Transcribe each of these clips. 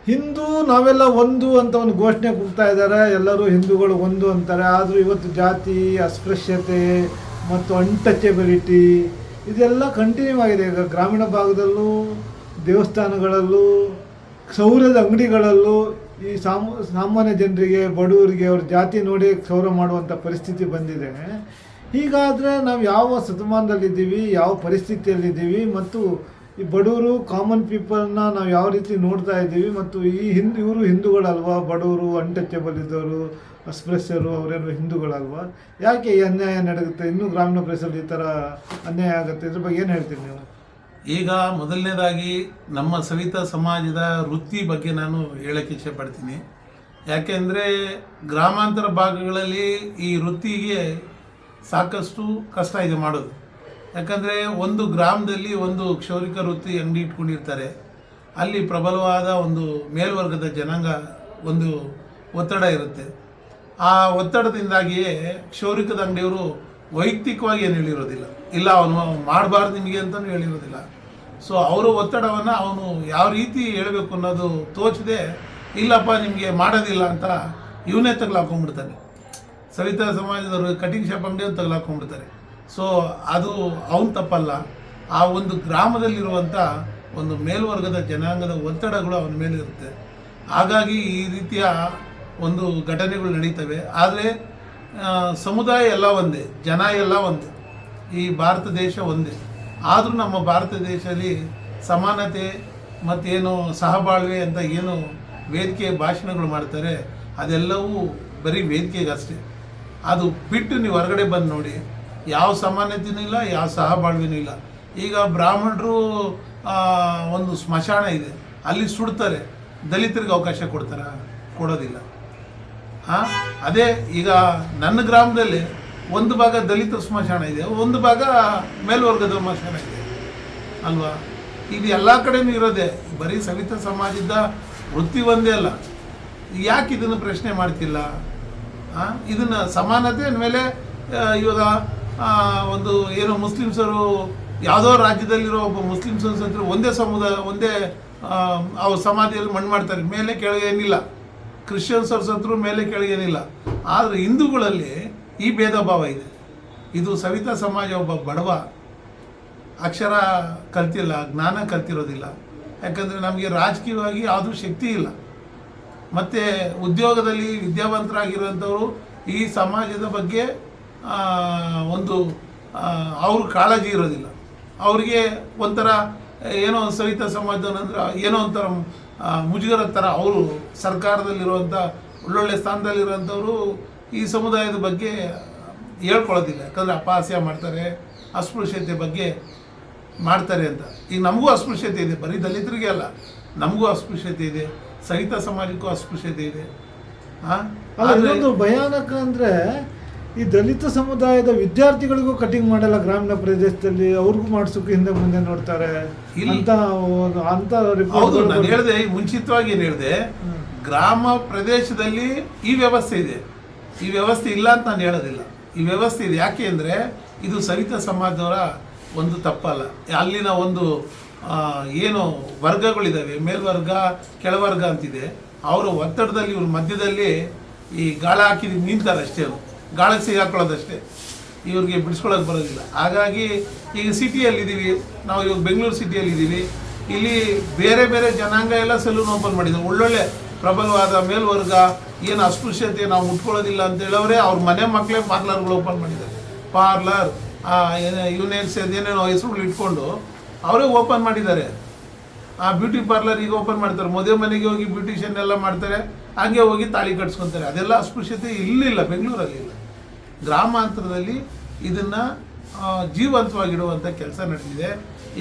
ಹಿಂದೂ ನಾವೆಲ್ಲ ಒಂದು ಅಂತ ಒಂದು ಘೋಷಣೆ ಕೂಗ್ತಾ ಇದ್ದಾರೆ, ಎಲ್ಲರೂ ಹಿಂದೂಗಳು ಒಂದು ಅಂತಾರೆ. ಆದರೂ ಇವತ್ತು ಜಾತಿ, ಅಸ್ಪೃಶ್ಯತೆ ಮತ್ತು ಅನ್ಟಚಬಿಲಿಟಿ ಇದೆಲ್ಲ ಕಂಟಿನ್ಯೂ ಆಗಿದೆ. ಈಗ ಗ್ರಾಮೀಣ ಭಾಗದಲ್ಲೂ, ದೇವಸ್ಥಾನಗಳಲ್ಲೂ, ಕ್ಷೌರದ ಅಂಗಡಿಗಳಲ್ಲೂ ಈ ಸಾಮಾನ್ಯ ಜನರಿಗೆ, ಬಡವರಿಗೆ ಅವ್ರ ಜಾತಿ ನೋಡಿ ಕ್ಷೌರ ಮಾಡುವಂಥ ಪರಿಸ್ಥಿತಿ ಬಂದಿದೆ. ಹೀಗಾದರೆ ನಾವು ಯಾವ ಶತಮಾನದಲ್ಲಿದ್ದೀವಿ, ಯಾವ ಪರಿಸ್ಥಿತಿಯಲ್ಲಿದ್ದೀವಿ, ಮತ್ತು ಈ ಬಡವರು ಕಾಮನ್ ಪೀಪಲ್ನ ನಾವು ಯಾವ ರೀತಿ ನೋಡ್ತಾ ಇದ್ದೀವಿ, ಮತ್ತು ಈ ಇವರು ಹಿಂದೂಗಳಲ್ವಾ, ಬಡವರು, ಅನ್ಟಚಬಲ್ ಇದ್ದವರು, ಅಸ್ಪೃಶ್ಯರು ಅವರೇನು ಹಿಂದೂಗಳಲ್ವಾ? ಯಾಕೆ ಈ ಅನ್ಯಾಯ ನಡೆಯುತ್ತೆ? ಇನ್ನೂ ಗ್ರಾಮೀಣ ಪ್ರದೇಶದಲ್ಲಿ ಈ ಥರ ಅನ್ಯಾಯ ಆಗುತ್ತೆ, ಇದ್ರ ಬಗ್ಗೆ ಏನು ಹೇಳ್ತೀನಿ ನೀವು? ಈಗ ಮೊದಲನೇದಾಗಿ ನಮ್ಮ ಸವಿತಾ ಸಮಾಜದ ವೃತ್ತಿ ಬಗ್ಗೆ ನಾನು ಹೇಳಕ್ಕೆ ಇಷ್ಟಪಡ್ತೀನಿ. ಯಾಕೆಂದರೆ ಗ್ರಾಮಾಂತರ ಭಾಗಗಳಲ್ಲಿ ಈ ವೃತ್ತಿಗೆ ಸಾಕಷ್ಟು ಕಷ್ಟ ಇದೆ ಮಾಡೋದು. ಯಾಕಂದರೆ ಒಂದು ಗ್ರಾಮದಲ್ಲಿ ಒಂದು ಕ್ಷೌರಿಕ ವೃತ್ತಿ ಅಂಗಡಿ ಇಟ್ಕೊಂಡಿರ್ತಾರೆ. ಅಲ್ಲಿ ಪ್ರಬಲವಾದ ಒಂದು ಮೇಲ್ವರ್ಗದ ಜನಾಂಗ ಒಂದು ಒತ್ತಡ ಇರುತ್ತೆ. ಆ ಒತ್ತಡದಿಂದಾಗಿಯೇ ಕ್ಷೌರಿಕದ ಅಂಗಡಿಯವರು ವೈಯಕ್ತಿಕವಾಗಿ ಏನು ಹೇಳಿರೋದಿಲ್ಲ, ಇಲ್ಲ ಅವನು ಮಾಡಬಾರ್ದು ನಿಮಗೆ ಅಂತಲೂ ಹೇಳಿರೋದಿಲ್ಲ. ಸೊ ಅವರ ಒತ್ತಡವನ್ನು ಅವನು ಯಾವ ರೀತಿ ಹೇಳಬೇಕು ಅನ್ನೋದು ತೋಚದೆ, ಇಲ್ಲಪ್ಪ ನಿಮಗೆ ಮಾಡೋದಿಲ್ಲ ಅಂತ ಇವನೇ ತಗಲಾಕೊಂಡ್ಬಿಡ್ತಾನೆ. ಸವಿತಾ ಸಮಾಜದವರು ಕಟಿಂಗ್ ಶಾಪ್ ಅಂಗಡಿಯನ್ನು ತಗಲಾಕೊಂಡ್ಬಿಡ್ತಾರೆ. ಸೊ ಅದು ಅವನು ತಪ್ಪಲ್ಲ, ಆ ಒಂದು ಗ್ರಾಮದಲ್ಲಿರುವಂಥ ಒಂದು ಮೇಲ್ವರ್ಗದ ಜನಾಂಗದ ಒತ್ತಡಗಳು ಅವನ ಮೇಲೆ ಇರುತ್ತೆ. ಹಾಗಾಗಿ ಈ ರೀತಿಯ ಒಂದು ಘಟನೆಗಳು ನಡೀತವೆ. ಆದರೆ ಸಮುದಾಯ ಎಲ್ಲ ಒಂದೇ, ಜನ ಎಲ್ಲ ಒಂದೇ, ಈ ಭಾರತ ದೇಶ ಒಂದೇ. ಆದರೂ ನಮ್ಮ ಭಾರತ ದೇಶದಲ್ಲಿ ಸಮಾನತೆ ಮತ್ತೇನು ಸಹಬಾಳ್ವೆ ಅಂತ ಏನು ವೇದಿಕೆ ಭಾಷಣಗಳು ಮಾಡ್ತಾರೆ, ಅದೆಲ್ಲವೂ ಬರೀ ವೇದಿಕೆಗಷ್ಟೇ. ಅದು ಬಿಟ್ಟು ನೀವು ಹೊರಗಡೆ ಬಂದು ನೋಡಿ, ಯಾವ ಸಮಾನತೆಯೂ ಇಲ್ಲ, ಯಾವ ಸಹಬಾಳ್ವೆನೂ ಇಲ್ಲ. ಈಗ ಬ್ರಾಹ್ಮಣರು ಒಂದು ಸ್ಮಶಾನ ಇದೆ, ಅಲ್ಲಿ ಸುಡ್ತಾರೆ, ದಲಿತರಿಗೆ ಅವಕಾಶ ಕೊಡೋದಿಲ್ಲ. ಅದೇ ಈಗ ನನ್ನ ಗ್ರಾಮದಲ್ಲಿ ಒಂದು ಭಾಗ ದಲಿತ ಸ್ಮಶಾನ ಇದೆ, ಒಂದು ಭಾಗ ಮೇಲ್ವರ್ಗದ ಸ್ಮಶಾನ ಇದೆ ಅಲ್ವಾ. ಇದು ಎಲ್ಲ ಕಡೆನೂ ಇರೋದೆ. ಬರೀ ಸವಿತಾ ಸಮಾಜದ ವೃತ್ತಿ ಒಂದೇ ಅಲ್ಲ. ಯಾಕೆ ಇದನ್ನು ಪ್ರಶ್ನೆ ಮಾಡ್ತಿಲ್ಲ? ಇದನ್ನು ಸಮಾನತೆ ಮೇಲೆ ಇವಾಗ ಒಂದು ಏನು ಮುಸ್ಲಿಮ್ಸರು ಯಾವುದೋ ರಾಜ್ಯದಲ್ಲಿರೋ ಒಬ್ಬ ಮುಸ್ಲಿಮ್ಸ್ ಅನ್ಸಂದ್ರೆ ಒಂದೇ ಸಮುದಾಯ, ಒಂದೇ ಅವ್ರ ಸಮಾಧಿಯಲ್ಲಿ ಮಣ್ಣು ಮಾಡ್ತಾರೆ, ಮೇಲೆ ಕೆಳಗೆ ಏನಿಲ್ಲ. ಕ್ರಿಶ್ಚಿಯನ್ಸ್ ಅವ್ರ ಸತ್ರು ಮೇಲೆ ಕೆಳಗೆ ಏನಿಲ್ಲ. ಆದರೆ ಹಿಂದೂಗಳಲ್ಲಿ ಈ ಭೇದ ಭಾವ ಇದೆ. ಇದು ಸವಿತಾ ಸಮಾಜ ಒಬ್ಬ ಬಡವ, ಅಕ್ಷರ ಕಲ್ತಿಲ್ಲ, ಜ್ಞಾನ ಕಲ್ತಿರೋದಿಲ್ಲ. ಯಾಕಂದರೆ ನಮಗೆ ರಾಜಕೀಯವಾಗಿ ಯಾವುದೂ ಶಕ್ತಿ ಇಲ್ಲ. ಮತ್ತು ಉದ್ಯೋಗದಲ್ಲಿ ವಿದ್ಯಾವಂತರಾಗಿರುವಂಥವರು ಈ ಸಮಾಜದ ಬಗ್ಗೆ ಒಂದು ಅವ್ರ ಕಾಳಜಿ ಇರೋದಿಲ್ಲ. ಅವರಿಗೆ ಒಂಥರ ಏನೋ ಸವಿತಾ ಸಮಾಜದವನಂದ್ರೆ ಏನೋ ಒಂಥರ ಮುಜುಗರ ಥರ. ಅವರು ಸರ್ಕಾರದಲ್ಲಿರುವಂಥ ಒಳ್ಳೊಳ್ಳೆ ಸ್ಥಾನದಲ್ಲಿರುವಂಥವರು ಈ ಸಮುದಾಯದ ಬಗ್ಗೆ ಹೇಳ್ಕೊಳ್ಳೋದಿಲ್ಲ. ಯಾಕಂದರೆ ಅಪಹಾಸ್ಯ ಮಾಡ್ತಾರೆ, ಅಸ್ಪೃಶ್ಯತೆ ಬಗ್ಗೆ ಮಾಡ್ತಾರೆ ಅಂತ. ಈಗ ನಮಗೂ ಅಸ್ಪೃಶ್ಯತೆ ಇದೆ, ಬರೀ ದಲಿತರಿಗೆ ಅಲ್ಲ, ನಮಗೂ ಅಸ್ಪೃಶ್ಯತೆ ಇದೆ, ಸವಿತಾ ಸಮಾಜಕ್ಕೂ ಅಸ್ಪೃಶ್ಯತೆ ಇದೆ. ಇನ್ನೊಂದು ಭಯಾನಕ ಅಂದರೆ ಈ ದಲಿತ ಸಮುದಾಯದ ವಿದ್ಯಾರ್ಥಿಗಳಿಗೂ ಕಟಿಂಗ್ ಮಾಡಲ್ಲ ಗ್ರಾಮೀಣ ಪ್ರದೇಶದಲ್ಲಿ, ಅವ್ರಿಗೂ ಮಾಡಿಸೋಕೆ ಹಿಂದೆ ಮುಂದೆ ನೋಡ್ತಾರೆ ಅಂತ. ಹೌದು, ನಾನು ಹೇಳಿದೆ ಮುಂಚಿತವಾಗಿ ಏನು ಹೇಳಿದೆ, ಗ್ರಾಮ ಪ್ರದೇಶದಲ್ಲಿ ಈ ವ್ಯವಸ್ಥೆ ಇದೆ. ಈ ವ್ಯವಸ್ಥೆ ಇಲ್ಲ ಅಂತ ನಾನು ಹೇಳೋದಿಲ್ಲ, ಈ ವ್ಯವಸ್ಥೆ ಇದೆ. ಯಾಕೆ ಅಂದರೆ ಇದು ಸವಿತಾ ಸಮಾಜದವರ ಒಂದು ತಪ್ಪಲ್ಲ. ಅಲ್ಲಿನ ಒಂದು ಏನು ವರ್ಗಗಳಿದ್ದಾವೆ, ಮೇಲ್ವರ್ಗ ಕೆಳವರ್ಗ ಅಂತಿದೆ, ಅವರ ಒತ್ತಡದಲ್ಲಿ ಇವ್ರ ಮಧ್ಯದಲ್ಲಿ ಈ ಗಾಳ ಹಾಕಿ ನಿಂತಾರೆ ಅಷ್ಟೇ. ಅವರು ಗಾಳಕ್ಕೆ ಸಿಗಾಕೊಳ್ಳೋದಷ್ಟೇ, ಇವ್ರಿಗೆ ಬಿಡಿಸ್ಕೊಳ್ಳೋಕೆ ಬರೋದಿಲ್ಲ. ಹಾಗಾಗಿ ಈಗ ಸಿಟಿಯಲ್ಲಿದ್ದೀವಿ ನಾವು, ಇವಾಗ ಬೆಂಗಳೂರು ಸಿಟಿಯಲ್ಲಿದ್ದೀವಿ. ಇಲ್ಲಿ ಬೇರೆ ಬೇರೆ ಜನಾಂಗ ಎಲ್ಲ ಸಲೂನ್ ಓಪನ್ ಮಾಡಿದ್ದಾರೆ. ಒಳ್ಳೊಳ್ಳೆ ಪ್ರಬಲವಾದ ಮೇಲ್ವರ್ಗ ಏನು ಅಸ್ಪೃಶ್ಯತೆ ನಾವು ಮುಟ್ಕೊಳ್ಳೋದಿಲ್ಲ ಅಂತ ಹೇಳೋರೆ ಅವ್ರ ಮನೆ ಮಕ್ಕಳೇ ಪಾರ್ಲರ್ಗಳು ಓಪನ್ ಮಾಡಿದ್ದಾರೆ. ಪಾರ್ಲರ್ ಯೂನಿಯನ್ಸ್ ಏನೇನೋ ಹೆಸರುಗಳು ಇಟ್ಕೊಂಡು ಅವರೇ ಓಪನ್ ಮಾಡಿದ್ದಾರೆ. ಆ ಬ್ಯೂಟಿ ಪಾರ್ಲರ್ ಈಗ ಓಪನ್ ಮಾಡ್ತಾರೆ. ಮದುವೆ ಮನೆಗೆ ಹೋಗಿ ಬ್ಯೂಟಿಷಿಯನ್ ಎಲ್ಲ ಮಾಡ್ತಾರೆ, ಹಾಗೆ ಹೋಗಿ ತಾಳಿ ಕಟ್ಸ್ಕೊತಾರೆ. ಅದೆಲ್ಲ ಅಸ್ಪೃಶ್ಯತೆ ಇಲ್ಲಿಲ್ಲ, ಬೆಂಗಳೂರಲ್ಲಿ ಇಲ್ಲ. ಗ್ರಾಮಾಂತರದಲ್ಲಿ ಇದನ್ನು ಜೀವಂತವಾಗಿಡುವಂಥ ಕೆಲಸ ನಡೆದಿದೆ.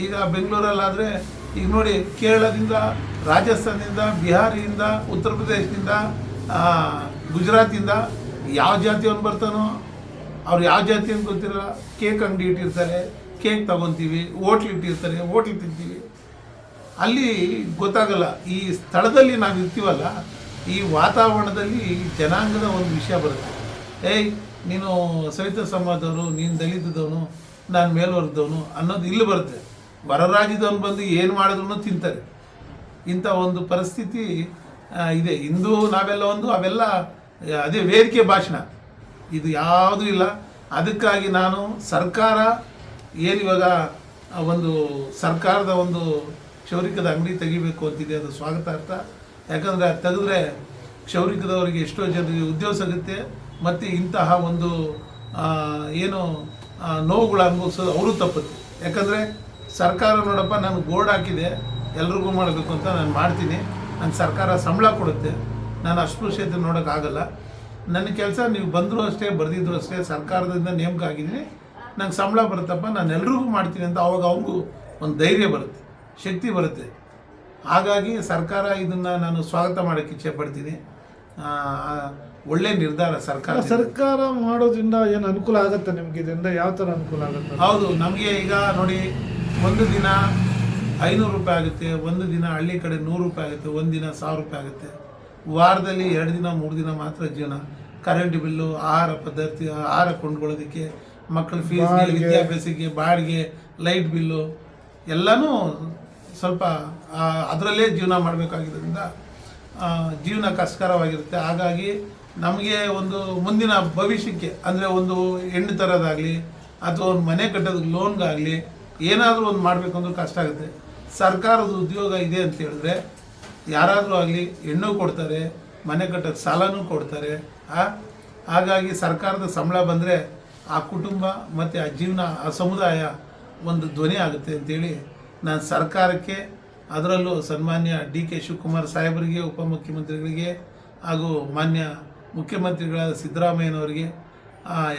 ಈಗ ಬೆಂಗಳೂರಲ್ಲಾದರೆ ಈಗ ನೋಡಿ, ಕೇರಳದಿಂದ, ರಾಜಸ್ಥಾನದಿಂದ, ಬಿಹಾರಿಯಿಂದ, ಉತ್ತರ ಪ್ರದೇಶದಿಂದ, ಗುಜರಾತಿಂದ ಯಾವ ಜಾತಿಯವನು ಬರ್ತಾನೋ, ಅವ್ರು ಯಾವ ಜಾತಿ ಅಂತ ಗೊತ್ತಿರಲ್ಲ, ಕೇಕ್ ಅಂಗಡಿ ಇಟ್ಟಿರ್ತಾರೆ, ಕೇಕ್ ತಗೊತೀವಿ, ಹೋಟ್ಲ್ ಇಟ್ಟಿರ್ತಾರೆ, ಹೋಟ್ಲ್ ತಿಂತೀವಿ. ಅಲ್ಲಿ ಗೊತ್ತಾಗಲ್ಲ, ಈ ಸ್ಥಳದಲ್ಲಿ ನಾವು ಇರ್ತೀವಲ್ಲ, ಈ ವಾತಾವರಣದಲ್ಲಿ ಜನಾಂಗದ ಒಂದು ವಿಷಯ ಬರುತ್ತೆ. ನೀನು ಸವಿತಾ ಸಮಾಜದವನು, ನೀನು ದಲಿತದವನು, ನಾನು ಮೇಲ್ವರ್ಗದವನು ಅನ್ನೋದು ಇಲ್ಲಿ ಬರುತ್ತೆ. ಹೊರ ರಾಜ್ಯದವನು ಬಂದು ಏನು ಮಾಡಿದ್ರು ತಿಂತಾರೆ. ಇಂಥ ಒಂದು ಪರಿಸ್ಥಿತಿ ಇದೆ. ಇಂದು ನಾವೆಲ್ಲ ಒಂದು ಅವೆಲ್ಲ ಅದೇ ವೇದಿಕೆ ಭಾಷಣ, ಇದು ಯಾವುದೂ ಇಲ್ಲ. ಅದಕ್ಕಾಗಿ ನಾನು ಸರ್ಕಾರ ಏನಿವಾಗ ಒಂದು ಸರ್ಕಾರದ ಒಂದು ಕ್ಷೌರಿಕದ ಅಂಗಡಿ ತೆಗಿಬೇಕು ಅಂತಿದೆ, ಅದು ಸ್ವಾಗತಾರ್ಥ. ಯಾಕಂದರೆ ಅದು ತೆಗೆದ್ರೆ ಕ್ಷೌರಿಕದವರಿಗೆ ಎಷ್ಟೋ ಜನರಿಗೆ ಉದ್ಯೋಗ ಸಿಗುತ್ತೆ, ಮತ್ತು ಇಂತಹ ಒಂದು ಏನು ನೋವುಗಳು ಅನುಭವಿಸೋದು ಅವರು ತಪ್ಪುತ್ತೆ. ಯಾಕಂದರೆ ಸರ್ಕಾರ ನೋಡಪ್ಪ ನಾನು ಬೋರ್ಡ್ ಹಾಕಿದೆ ಎಲ್ರಿಗೂ ಮಾಡಬೇಕು ಅಂತ ನಾನು ಮಾಡ್ತೀನಿ, ನನ್ನ ಸರ್ಕಾರ ಸಂಬಳ ಕೊಡುತ್ತೆ, ನಾನು ಅಸ್ಪೃಶ್ಯತೆ ನೋಡೋಕ್ಕಾಗಲ್ಲ, ನನ್ನ ಕೆಲಸ ನೀವು ಬಂದರೂ ಅಷ್ಟೇ ಬರೆದಿದ್ರು ಅಷ್ಟೇ ಸರ್ಕಾರದಿಂದ ನೇಮಕ ಆಗಿದ್ದೀನಿ, ನಂಗೆ ಸಂಬಳ ಬರುತ್ತಪ್ಪ ನಾನು ಎಲ್ರಿಗೂ ಮಾಡ್ತೀನಿ ಅಂತ ಅವಾಗ ಅವ್ರಿಗೂ ಒಂದು ಧೈರ್ಯ ಬರುತ್ತೆ, ಶಕ್ತಿ ಬರುತ್ತೆ. ಹಾಗಾಗಿ ಸರ್ಕಾರ ಇದನ್ನು ನಾನು ಸ್ವಾಗತ ಮಾಡೋಕ್ಕೆ ಇಚ್ಛೆ ಪಡ್ತೀನಿ. ಒಳ್ಳೆ ನಿರ್ಧಾರ ಸರ್ಕಾರ ಮಾಡೋದ್ರಿಂದ ಏನು ಅನುಕೂಲ ಆಗುತ್ತೆ ನಿಮ್ಗೆ? ಇದರಿಂದ ಯಾವ ಥರ ಅನುಕೂಲ ಆಗುತ್ತೆ? ಹೌದು, ನಮಗೆ ಈಗ ನೋಡಿ, ಒಂದು ದಿನ 500 ರೂಪಾಯಿ ಆಗುತ್ತೆ, ಒಂದು ದಿನ ಹಳ್ಳಿ ಕಡೆ 100 ರೂಪಾಯಿ ಆಗುತ್ತೆ, ಒಂದು ದಿನ 1000 ರೂಪಾಯಿ ಆಗುತ್ತೆ. ವಾರದಲ್ಲಿ 2 ದಿನ 3 ದಿನ ಮಾತ್ರ ಜೀವನ. ಕರೆಂಟ್ ಬಿಲ್ಲು, ಆಹಾರ ಪದ್ಧತಿ, ಆಹಾರ ಕೊಂಡ್ಕೊಳ್ಳೋದಕ್ಕೆ, ಮಕ್ಕಳ ಫೀಸ್ಗೆ, ವಿದ್ಯಾಭ್ಯಾಸಕ್ಕೆ, ಬಾಡಿಗೆ, ಲೈಟ್ ಬಿಲ್ಲು ಎಲ್ಲನೂ ಸ್ವಲ್ಪ ಅದರಲ್ಲೇ ಜೀವನ ಮಾಡಬೇಕಾಗಿರೋದ್ರಿಂದ ಜೀವನ ಕಷ್ಟಕರವಾಗಿರುತ್ತೆ. ಹಾಗಾಗಿ ನಮಗೆ ಒಂದು ಮುಂದಿನ ಭವಿಷ್ಯಕ್ಕೆ, ಅಂದರೆ ಒಂದು ಹೆಣ್ಣು ತರೋದಾಗಲಿ ಅಥವಾ ಒಂದು ಮನೆ ಕಟ್ಟೋದಕ್ಕೆ ಲೋನ್ಗಾಗಲಿ ಏನಾದರೂ ಒಂದು ಮಾಡಬೇಕು ಅಂದ್ರೆ ಕಷ್ಟ ಆಗುತ್ತೆ. ಸರ್ಕಾರದ ಉದ್ಯೋಗ ಇದೆ ಅಂತ ಹೇಳಿದ್ರೆ ಯಾರಾದರೂ ಆಗಲಿ ಹೆಣ್ಣು ಕೊಡ್ತಾರೆ, ಮನೆ ಕಟ್ಟೋಕ್ಕೆ ಸಾಲನೂ ಕೊಡ್ತಾರೆ. ಹಾಗಾಗಿ ಸರ್ಕಾರದ ಸಂಬಳ ಬಂದರೆ ಆ ಕುಟುಂಬ ಮತ್ತು ಆ ಜೀವನ, ಆ ಸಮುದಾಯ ಒಂದು ಧ್ವನಿ ಆಗುತ್ತೆ ಅಂತೇಳಿ ನಾನು ಸರ್ಕಾರಕ್ಕೆ, ಅದರಲ್ಲೂ ಸನ್ಮಾನ್ಯ ಡಿ.ಕೆ. ಶಿವಕುಮಾರ್ ಸಾಹೇಬರಿಗೆ, ಉಪಮುಖ್ಯಮಂತ್ರಿಗಳಿಗೆ ಹಾಗೂ ಮಾನ್ಯ ಮುಖ್ಯಮಂತ್ರಿಗಳಾದ ಸಿದ್ದರಾಮಯ್ಯನವರಿಗೆ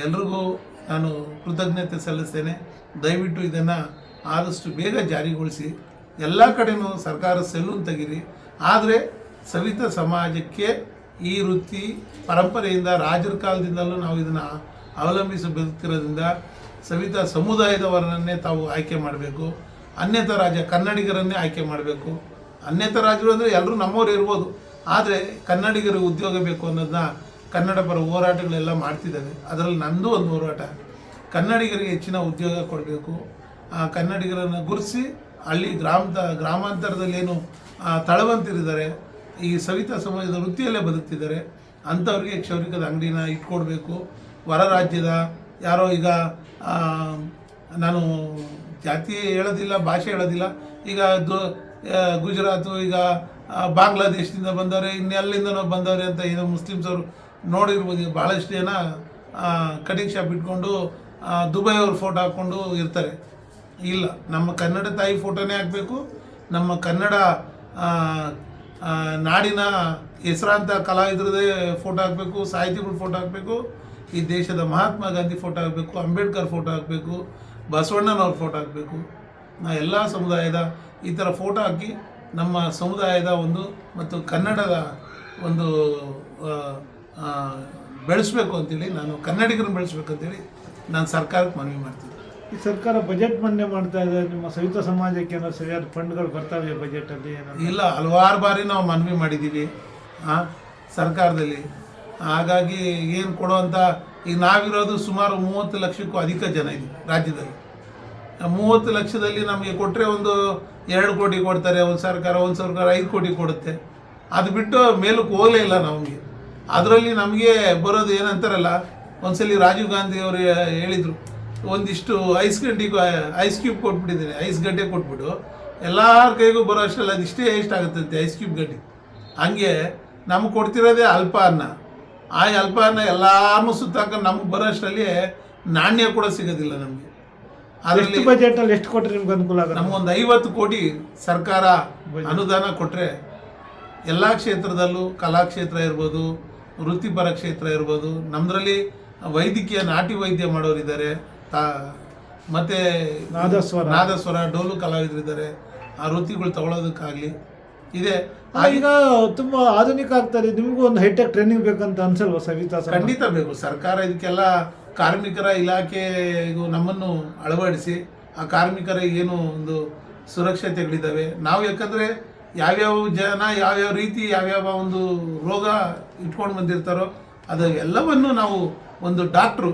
ಎಲ್ರಿಗೂ ನಾನು ಕೃತಜ್ಞತೆ ಸಲ್ಲಿಸ್ತೇನೆ. ದಯವಿಟ್ಟು ಇದನ್ನು ಆದಷ್ಟು ಬೇಗ ಜಾರಿಗೊಳಿಸಿ, ಎಲ್ಲ ಕಡೆಯೂ ಸರ್ಕಾರ ಸೆಲೂನ್ ತೆಗೀರಿ. ಆದರೆ ಸವಿತಾ ಸಮಾಜಕ್ಕೆ ಈ ವೃತ್ತಿ ಪರಂಪರೆಯಿಂದ ರಾಜರ ಕಾಲದಿಂದಲೂ ನಾವು ಇದನ್ನು ಅವಲಂಬಿಸಿ ಬದುಕ್ತಿರೋದ್ರಿಂದ ಸವಿತಾ ಸಮುದಾಯದವರನ್ನೇ ತಾವು ಆಯ್ಕೆ ಮಾಡಬೇಕು. ಅನ್ಯತಾ ರಾಜ್ಯ ಕನ್ನಡಿಗರನ್ನೇ ಆಯ್ಕೆ ಮಾಡಬೇಕು. ಅನ್ಯತಾ ರಾಜ್ಯರು ಅಂದರೆ ಎಲ್ಲರೂ ನಮ್ಮವ್ರು ಇರ್ಬೋದು, ಆದರೆ ಕನ್ನಡಿಗರಿಗೆ ಉದ್ಯೋಗ ಬೇಕು ಅನ್ನೋದನ್ನ ಕನ್ನಡ ಪರ ಹೋರಾಟಗಳೆಲ್ಲ ಮಾಡ್ತಿದ್ದಾವೆ. ಅದರಲ್ಲಿ ನಂದು ಒಂದು ಹೋರಾಟ, ಕನ್ನಡಿಗರಿಗೆ ಹೆಚ್ಚಿನ ಉದ್ಯೋಗ ಕೊಡಬೇಕು. ಕನ್ನಡಿಗರನ್ನು ಗುರುತಿಸಿ ಹಳ್ಳಿ ಗ್ರಾಮಾಂತರದಲ್ಲೇನು ತಳವಂತರಿದ್ದಾರೆ, ಈ ಸವಿತಾ ಸಮಾಜದ ವೃತ್ತಿಯಲ್ಲೇ ಬದುಕ್ತಿದ್ದಾರೆ, ಅಂಥವ್ರಿಗೆ ಕ್ಷೌರಿಕದ ಅಂಗಡಿನ ಇಟ್ಕೊಡ್ಬೇಕು. ಹೊರ ರಾಜ್ಯದ ಯಾರೋ ಈಗ ನಾನು ಜಾತಿ ಹೇಳೋದಿಲ್ಲ, ಭಾಷೆ ಹೇಳೋದಿಲ್ಲ, ಈಗ ಗುಜರಾತು, ಈಗ ಬಾಂಗ್ಲಾದೇಶದಿಂದ ಬಂದವ್ರೆ, ಇನ್ನೆಲ್ಲಿಂದನೋ ಬಂದವ್ರೆ ಅಂತ ಏನೋ ಮುಸ್ಲಿಮ್ಸ್ ಅವರು ನೋಡಿರ್ಬೋದು. ಭಾಳಷ್ಟು ಜನ ಕಟಿಂಗ್ ಶಾಪ್ ಇಟ್ಕೊಂಡು ದುಬೈ ಅವ್ರ ಫೋಟೋ ಹಾಕ್ಕೊಂಡು ಇರ್ತಾರೆ. ಇಲ್ಲ, ನಮ್ಮ ಕನ್ನಡ ತಾಯಿ ಫೋಟೋನೇ ಹಾಕಬೇಕು, ನಮ್ಮ ಕನ್ನಡ ನಾಡಿನ ಹೆಸರಾಂತ ಕಲಾವಿದರದೇ ಫೋಟೋ ಹಾಕಬೇಕು, ಸಾಹಿತಿಗಳ ಫೋಟೋ ಹಾಕಬೇಕು, ಈ ದೇಶದ ಮಹಾತ್ಮ ಗಾಂಧಿ ಫೋಟೋ ಹಾಕಬೇಕು, ಅಂಬೇಡ್ಕರ್ ಫೋಟೋ ಹಾಕಬೇಕು, ಬಸವಣ್ಣನವ್ರ ಫೋಟೋ ಹಾಕಬೇಕು. ಎಲ್ಲ ಸಮುದಾಯದ ಈ ಥರ ಫೋಟೋ ಹಾಕಿ ನಮ್ಮ ಸಮುದಾಯದ ಒಂದು ಮತ್ತು ಕನ್ನಡದ ಒಂದು ಬೆಳೆಸಬೇಕು ಅಂತೇಳಿ, ನಾನು ಕನ್ನಡಿಗರನ್ನು ಬೆಳೆಸ್ಬೇಕಂತೇಳಿ ನಾನು ಸರ್ಕಾರಕ್ಕೆ ಮನವಿ ಮಾಡ್ತೀನಿ. ಈ ಸರ್ಕಾರ ಬಜೆಟ್ ಮಂಡನೆ ಮಾಡ್ತಾ ಇದೆ, ನಿಮ್ಮ ಸವಿತಾ ಸಮಾಜಕ್ಕೆ ಏನೋ ಸರಿಯಾದ ಫಂಡ್ಗಳು ಬರ್ತವೆ ಬಜೆಟಲ್ಲಿ? ಇಲ್ಲ, ಹಲವಾರು ಬಾರಿ ನಾವು ಮನವಿ ಮಾಡಿದ್ದೀವಿ ಸರ್ಕಾರದಲ್ಲಿ. ಹಾಗಾಗಿ ಏನು ಕೊಡುವಂಥ, ಈಗ ನಾವಿರೋದು ಸುಮಾರು 30 ಲಕ್ಷಕ್ಕೂ ಅಧಿಕ ಜನ ಇದೆ ರಾಜ್ಯದಲ್ಲಿ. 30 ಲಕ್ಷದಲ್ಲಿ ನಮಗೆ ಕೊಟ್ಟರೆ ಒಂದು 2 ಕೋಟಿ ಕೊಡ್ತಾರೆ ಒಂದು ಸರ್ಕಾರ 5 ಕೋಟಿ ಕೊಡುತ್ತೆ. ಅದು ಬಿಟ್ಟು ಮೇಲಕ್ಕೆ ಹೋಗಲೇ ಇಲ್ಲ ನಮಗೆ. ಅದರಲ್ಲಿ ನಮಗೆ ಬರೋದು ಏನಂತಾರಲ್ಲ, ಒಂದ್ಸಲಿ ರಾಜೀವ್ ಗಾಂಧಿ ಅವರು ಹೇಳಿದರು, ಒಂದಿಷ್ಟು ಐಸ್ ಕ್ಯೂಬ್ ಕೊಟ್ಬಿಟ್ಟಿದ್ದೀನಿ, ಐಸ್ ಗಡ್ಡೆ ಕೊಟ್ಬಿಟ್ಟು ಎಲ್ಲರ ಕೈಗೂ ಬರೋ ಅಷ್ಟಲ್ಲ, ಅದಿಷ್ಟೇ ಎಷ್ಟಾಗುತ್ತಂತೆ ಐಸ್ ಕ್ಯೂಬ್ ಗಡ್ಡೆ. ಹಂಗೆ ನಮಗೆ ಕೊಡ್ತಿರೋದೇ ಅಲ್ಪ ಅನ್ನ. ಆ ಅಲ್ಪ ಅನ್ನ ಎಲ್ಲಾರನ್ನೂ ಸುತ್ತಾಕೊಂಡು ನಮ್ಗೆ ಬರೋ ಅಷ್ಟರಲ್ಲಿ ನಾಣ್ಯ ಕೂಡ ಸಿಗೋದಿಲ್ಲ ನಮಗೆ. ಅದರಲ್ಲಿ ಬಜೆಟಲ್ಲಿ ಎಷ್ಟು ಕೊಟ್ಟರೆ ನಿಮ್ಗೆ ಅನುಕೂಲ ಆಗುತ್ತೆ? ನಮಗೊಂದು 50 ಕೋಟಿ ಸರ್ಕಾರ ಅನುದಾನ ಕೊಟ್ಟರೆ ಎಲ್ಲ ಕ್ಷೇತ್ರದಲ್ಲೂ, ಕಲಾಕ್ಷೇತ್ರ ಇರ್ಬೋದು, ವೃತ್ತಿಪರ ಕ್ಷೇತ್ರ ಇರ್ಬೋದು, ನಮ್ಮದ್ರಲ್ಲಿ ವೈದ್ಯಕೀಯ ನಾಟಿ ವೈದ್ಯ ಮಾಡೋರಿದ್ದಾರೆ, ಮತ್ತು ನಾದಸ್ವರ ಡೋಲು ಕಲಾವಿದರಿದ್ದಾರೆ, ಆ ವೃತ್ತಿಗಳು ತಗೊಳ್ಳೋದಕ್ಕಾಗಲಿ ಇದೆ. ಈಗ ತುಂಬ ಆಧುನಿಕ ಆಗ್ತಾರೆ. ನಿಮಗೂ ಒಂದು ಹೈಟೆಕ್ ಟ್ರೈನಿಂಗ್ ಬೇಕಂತ ಅನ್ಸಲ್ವಾ ಸವಿತಾ? ಖಂಡಿತ ಬೇಕು. ಸರ್ಕಾರ ಇದಕ್ಕೆಲ್ಲ ಕಾರ್ಮಿಕರ ಇಲಾಖೆಗೂ ನಮ್ಮನ್ನು ಅಳವಡಿಸಿ ಆ ಕಾರ್ಮಿಕರ ಏನು ಒಂದು ಸುರಕ್ಷತೆಗಳಿದ್ದಾವೆ. ನಾವು ಯಾಕಂದರೆ ಯಾವ್ಯಾವ ಜನ ಯಾವ್ಯಾವ ರೀತಿ ಯಾವ್ಯಾವ ಒಂದು ರೋಗ ಇಟ್ಕೊಂಡು ಬಂದಿರ್ತಾರೋ ಅದು ಎಲ್ಲವನ್ನು ನಾವು ಒಂದು ಡಾಕ್ಟ್ರು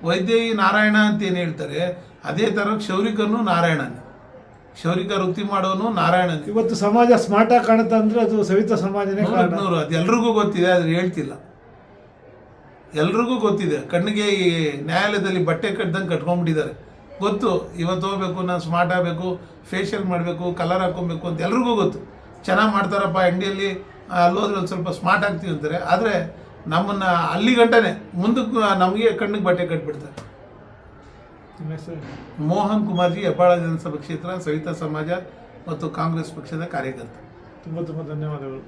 ವೈದ್ಯ ನಾರಾಯಣ ಅಂತ ಏನು ಹೇಳ್ತಾರೆ, ಅದೇ ಥರ ಕ್ಷೌರಿಕನು ನಾರಾಯಣನೇ. ಕ್ಷೌರಿಕ ವೃತ್ತಿ ಮಾಡೋನು ನಾರಾಯಣನೇ. ಇವತ್ತು ಸಮಾಜ ಸ್ಮಾರ್ಟ್ ಆಗಿ ಕಾಣುತ್ತೆ ಅಂದ್ರೆ ಅದು ಸವಿತಾ ಸಮಾಜನೇ ಕಾರಣ. ನೂರು ಅದು ಎಲ್ರಿಗೂ ಗೊತ್ತಿದೆ, ಆದ್ರೆ ಹೇಳ್ತಿಲ್ಲ. ಎಲ್ರಿಗೂ ಗೊತ್ತಿದೆ. ಕಣ್ಣಿಗೆ ಈ ನ್ಯಾಯಾಲಯದಲ್ಲಿ ಬಟ್ಟೆ ಕಟ್ದಂಗೆ ಕಟ್ಕೊಂಡ್ಬಿಟ್ಟಿದ್ದಾರೆ. ಗೊತ್ತು, ಇವತ್ತು ಹೋಗ್ಬೇಕು, ನಾನು ಸ್ಮಾರ್ಟ್ ಆಗಬೇಕು, ಫೇಶಿಯಲ್ ಮಾಡಬೇಕು, ಕಲರ್ ಹಾಕ್ಕೊಬೇಕು ಅಂತ ಎಲ್ರಿಗೂ ಗೊತ್ತು. ಚೆನ್ನಾಗಿ ಮಾಡ್ತಾರಪ್ಪ ಇಂಡಿಯಲ್ಲಿ, ಅಲ್ಲೋದ್ರೆ ಒಂದು ಸ್ವಲ್ಪ ಸ್ಮಾರ್ಟ್ ಆಗ್ತೀವಿ ಅಂತಾರೆ. ಆದರೆ ನಮ್ಮನ್ನು ಅಲ್ಲಿ ಗಂಟನೆ ಮುಂದಕ್ಕೆ ನಮಗೆ ಕಣ್ಣಿಗೆ ಬಟ್ಟೆ ಕಟ್ಬಿಡ್ತಾರೆ. ನಿಮ್ಮ ಹೆಸರು? ಮೋಹನ್ ಕುಮಾರ್ಜಿ, ಹೆಬ್ಬಾಳ ವಿಧಾನಸಭಾ ಕ್ಷೇತ್ರ, ಸವಿತಾ ಸಮಾಜ ಮತ್ತು ಕಾಂಗ್ರೆಸ್ ಪಕ್ಷದ ಕಾರ್ಯಕರ್ತ. ತುಂಬ ತುಂಬ ಧನ್ಯವಾದಗಳು.